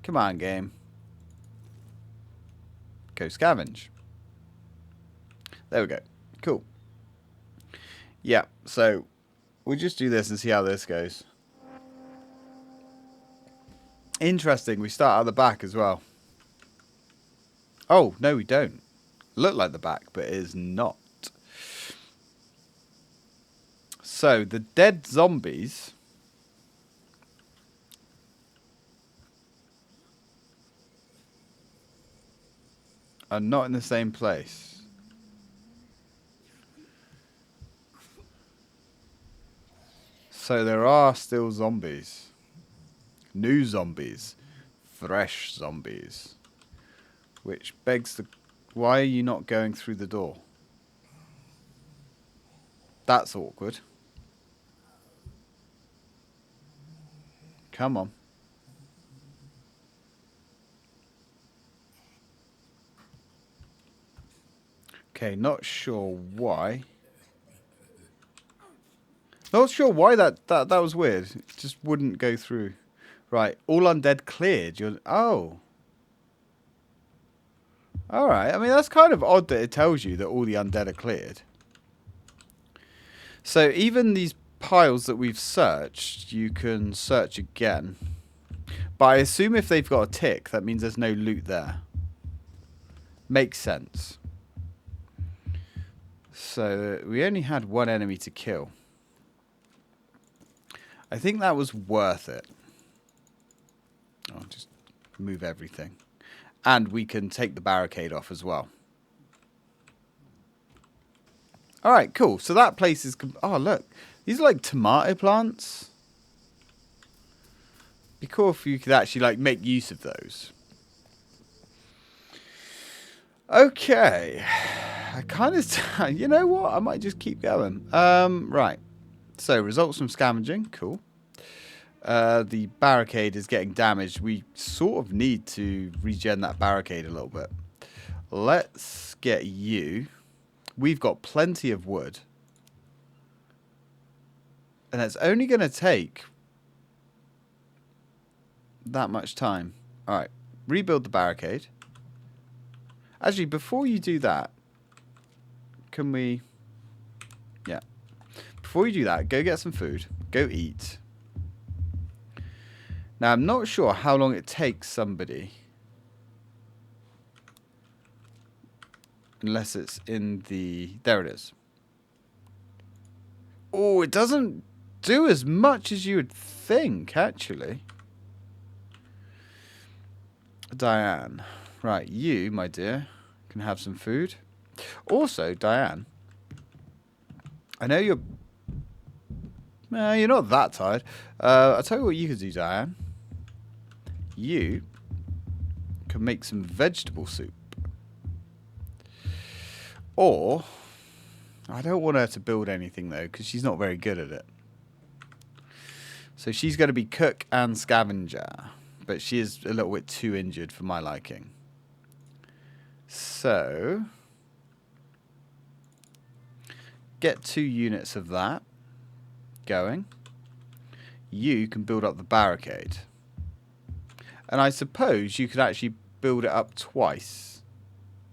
Come on, game. Go scavenge. There we go. Cool. Yeah, so we'll just do this and see how this goes. Interesting, we start at the back as well. Oh, no we don't. Look like the back, but it is not. So, the dead zombies... are not in the same place. So there are still zombies. New zombies. Fresh zombies. Which begs the... Why are you not going through the door? That's awkward. Come on. Okay, not sure why. Not sure why that was weird. It just wouldn't go through. Right, all undead cleared. Oh. Alright, I mean, that's kind of odd that it tells you that all the undead are cleared. So even these piles that we've searched, you can search again. But I assume if they've got a tick, that means there's no loot there. Makes sense. So we only had one enemy to kill. I think that was worth it. I'll just move everything. And we can take the barricade off as well. Alright, cool. So that place is... Oh, look. These are like tomato plants. Be cool if you could actually like make use of those. Okay. I kind of... You know what? I might just keep going. Right. So, results from scavenging. Cool. The barricade is getting damaged. We sort of need to regen that barricade a little bit. Let's get you... We've got plenty of wood. And it's only going to take that much time. Alright. Rebuild the barricade. Actually, before you do that, can we... Yeah. Before you do that, go get some food. Go eat. Now, I'm not sure how long it takes somebody... Unless it's in the... There it is. Oh, it doesn't do as much as you would think, actually. Diane. Right, you, my dear, can have some food. Also, Diane. I know you're... you're not that tired. I'll tell you what you can do, Diane. You can make some vegetable soup. Or, I don't want her to build anything, though, because she's not very good at it. So she's going to be cook and scavenger. But she is a little bit too injured for my liking. So, get 2 units of that going. You can build up the barricade. And I suppose you could actually build it up twice.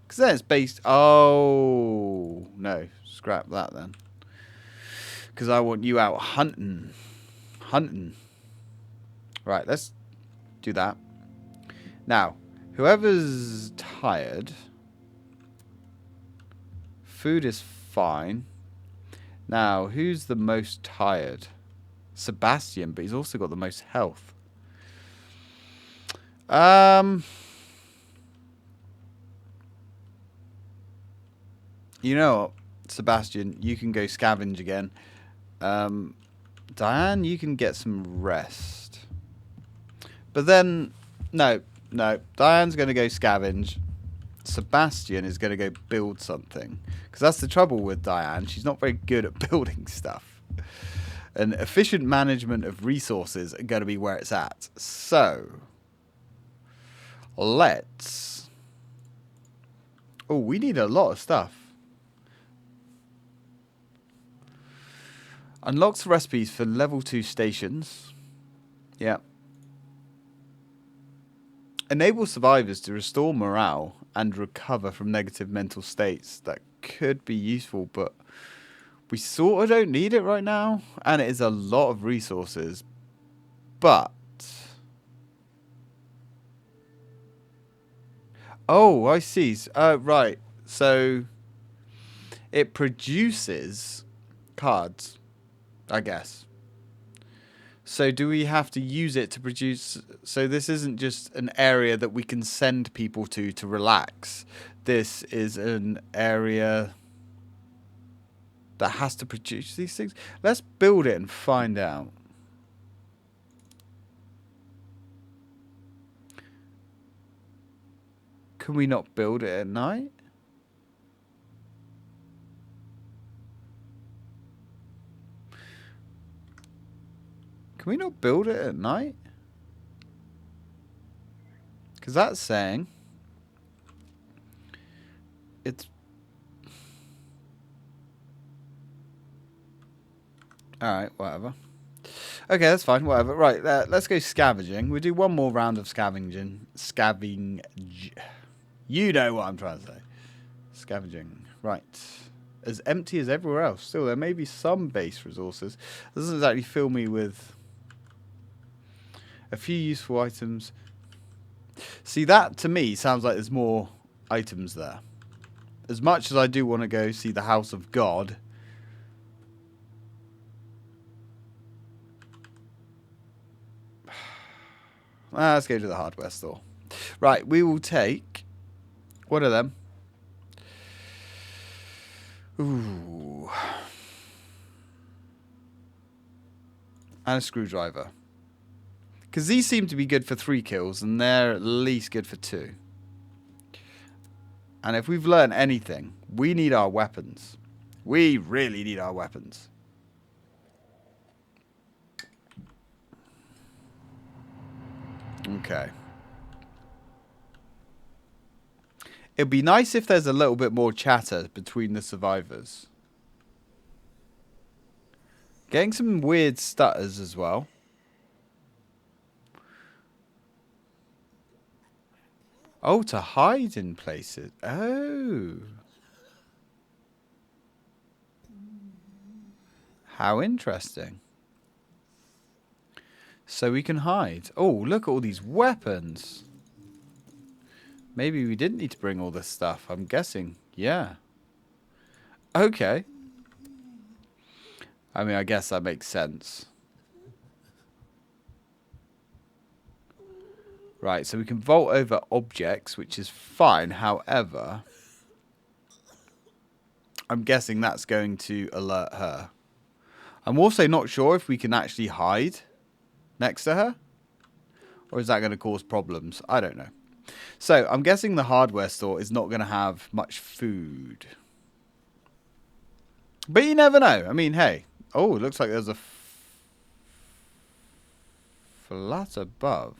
Because then it's based... Oh, no. Scrap that then. Because I want you out hunting. Hunting. Right, let's do that. Now, whoever's tired... Food is fine. Now, who's the most tired? Sebastian, but he's also got the most health. You know what, Sebastian, you can go scavenge again. Diane, you can get some rest. But then, no. Diane's going to go scavenge. Sebastian is going to go build something. Because that's the trouble with Diane. She's not very good at building stuff. And efficient management of resources are going to be where it's at. So, let's... Oh, we need a lot of stuff. Unlocks recipes for level 2 stations. Yeah. Enable survivors to restore morale and recover from negative mental states. That could be useful, but we sort of don't need it right now. And it is a lot of resources. But... Oh, I see. Right. So, it produces cards. I guess. So do we have to use it to produce... So this isn't just an area that we can send people to relax. This is an area that has to produce these things. Let's build it and find out. Can we not build it at night? Can we not build it at night? Because that's saying it's... Alright, whatever. Okay, that's fine, whatever. Right, let's go scavenging. We'll do one more round of scavenging. You know what I'm trying to say. Scavenging. Right. as empty as everywhere else. Still, there may be some base resources. It doesn't exactly fill me with a few useful items. See, that to me sounds like there's more items there. As much as I do want to go see the House of God, let's go to the hardware store. Right, we will take one of them. Ooh. And a screwdriver. Because these seem to be good for 3 kills, and they're at least good for 2. And if we've learned anything, we need our weapons. We really need our weapons. Okay. It'd be nice if there's a little bit more chatter between the survivors. Getting some weird stutters as well. Oh, to hide in places. Oh. How interesting. So we can hide. Oh, look at all these weapons. Maybe we didn't need to bring all this stuff. I'm guessing. Yeah. Okay. I mean, I guess that makes sense. Right, so we can vault over objects, which is fine. However, I'm guessing that's going to alert her. I'm also not sure if we can actually hide next to her. Or is that going to cause problems? I don't know. So, I'm guessing the hardware store is not going to have much food. But you never know. I mean, hey. Oh, it looks like there's a flat above.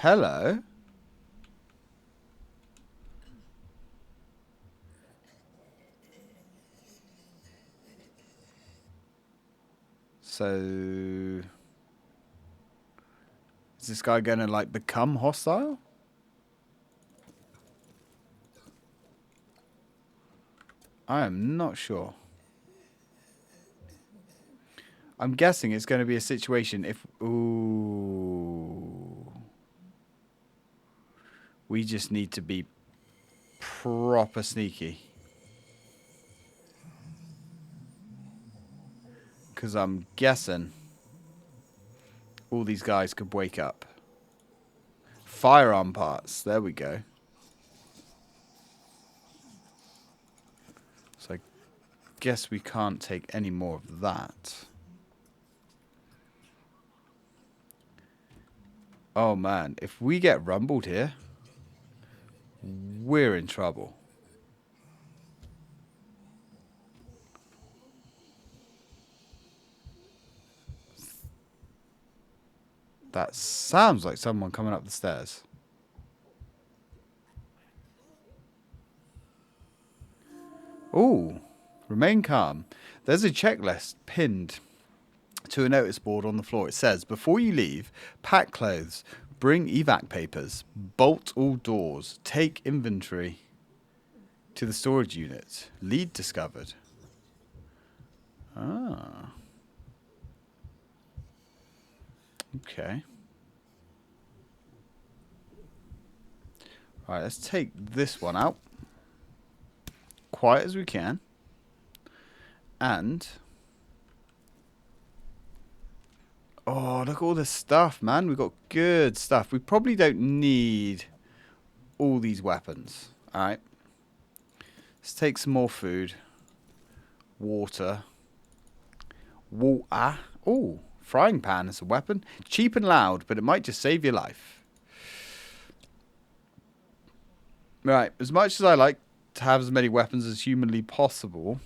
Hello? So... is this guy going to, like, become hostile? I am not sure. I'm guessing it's going to be a situation if... ooh... we just need to be proper sneaky. Because I'm guessing all these guys could wake up. Firearm parts. There we go. So I guess we can't take any more of that. Oh man, if we get rumbled here, we're in trouble. That sounds like someone coming up the stairs. Ooh, remain calm. There's a checklist pinned to a notice board on the floor. It says, before you leave, pack clothes, bring evac papers, bolt all doors, take inventory to the storage unit. Lead discovered. Ah. Okay. Right, let's take this one out. Quiet as we can. And... oh, look at all this stuff, man. We've got good stuff. We probably don't need all these weapons. Alright. Let's take some more food. Water. Water. Oh, frying pan is a weapon. Cheap and loud, but it might just save your life. Right, as much as I like to have as many weapons as humanly possible.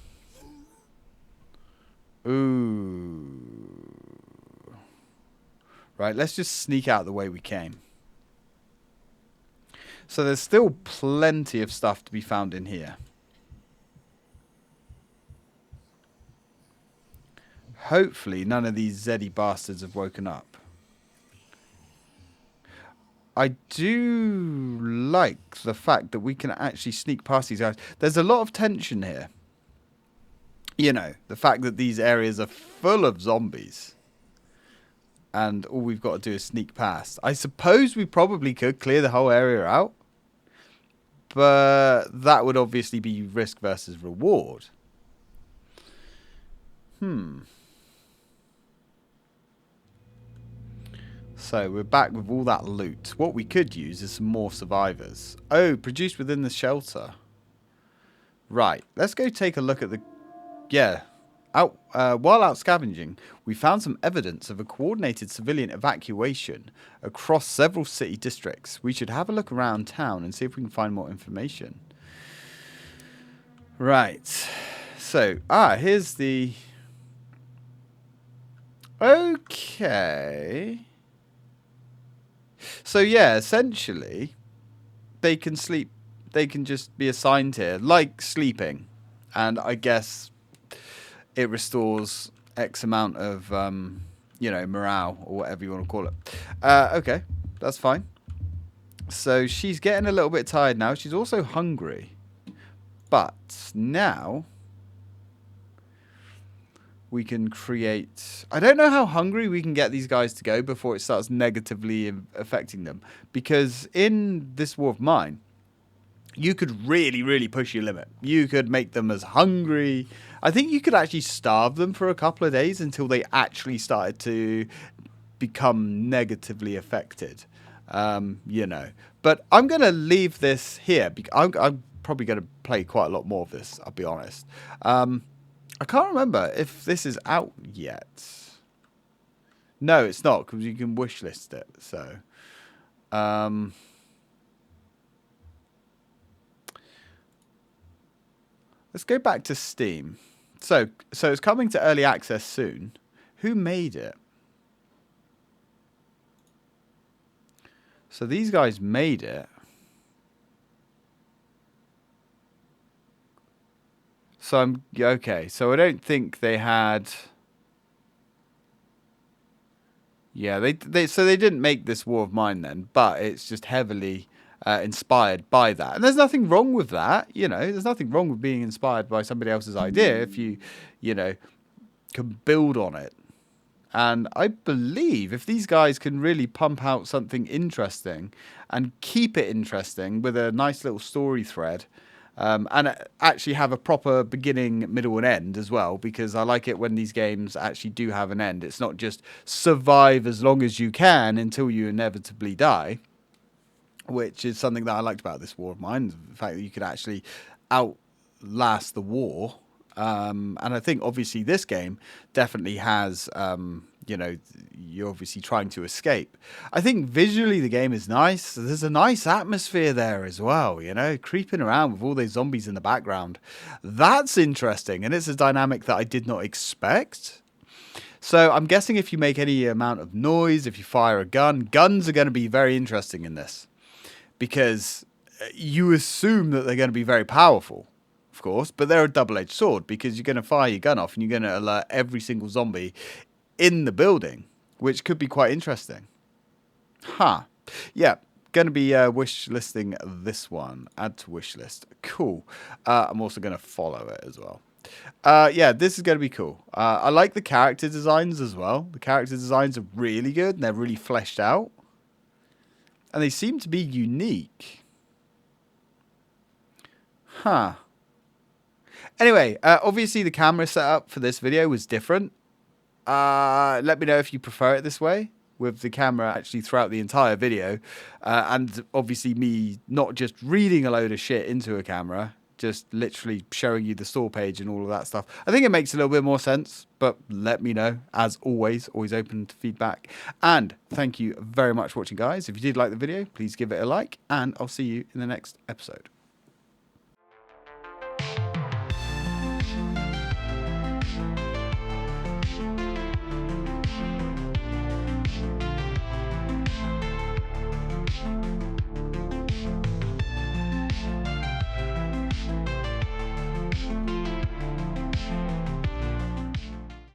Ooh. Right, let's just sneak out the way we came. So there's still plenty of stuff to be found in here. Hopefully none of these Zeddy bastards have woken up. I do like the fact that we can actually sneak past these guys. There's a lot of tension here. You know, the fact that these areas are full of zombies. And all we've got to do is sneak past. I suppose we probably could clear the whole area out. But that would obviously be risk versus reward. So we're back with all that loot. What we could use is some more survivors. Oh, produced within the shelter. Right, let's go take a look at the... Yeah. While out scavenging, we found some evidence of a coordinated civilian evacuation across several city districts. We should have a look around town and see if we can find more information. Right. So, here's the... Okay. So, yeah, essentially, they can sleep. They can just be assigned here, like sleeping. And I guess it restores X amount of, morale or whatever you want to call it. Okay, that's fine. So she's getting a little bit tired now. She's also hungry. But now we can create... I don't know how hungry we can get these guys to go before it starts negatively affecting them. Because in this War of Mine, you could really, really push your limit. You could make them as hungry. I think you could actually starve them for a couple of days until they actually started to become negatively affected. But I'm going to leave this here. I'm probably going to play quite a lot more of this, I'll be honest. I can't remember if this is out yet. No, it's not, because you can wishlist it. So, let's go back to Steam. So it's coming to early access soon. Who made it? So these guys made it. So okay. So I don't think they had. Yeah, they didn't make this War of Mine then, but it's just heavily inspired by that. And there's nothing wrong with that, there's nothing wrong with being inspired by somebody else's idea if you can build on it. And I believe if these guys can really pump out something interesting and keep it interesting with a nice little story thread, and actually have a proper beginning, middle, and end as well, because I like it when these games actually do have an end. It's not just survive as long as you can until you inevitably die, which is something that I liked about this War of Mine, the fact that you could actually outlast the war. And I think obviously this game definitely has, you're obviously trying to escape. I think visually the game is nice. There's a nice atmosphere there as well, creeping around with all those zombies in the background. That's interesting, and it's a dynamic that I did not expect. So I'm guessing if you make any amount of noise, if you fire a gun, guns are going to be very interesting in this, because you assume that they're going to be very powerful. Of course, but they're a double-edged sword, because you're going to fire your gun off and you're going to alert every single zombie in the building, which could be quite interesting. Yeah, going to be wish listing this one. Add to wish list. Cool. I'm also going to follow it as well. Yeah, this is going to be cool. I like the character designs as well. The character designs are really good and they're really fleshed out. And they seem to be unique. Anyway, obviously the camera setup for this video was different. Let me know if you prefer it this way, with the camera actually throughout the entire video. And obviously me not just reading a load of shit into a camera, just literally showing you the store page and all of that stuff. I think it makes a little bit more sense, but let me know. As always open to feedback. And thank you very much for watching, guys. If you did like the video, please give it a like, and I'll see you in the next episode.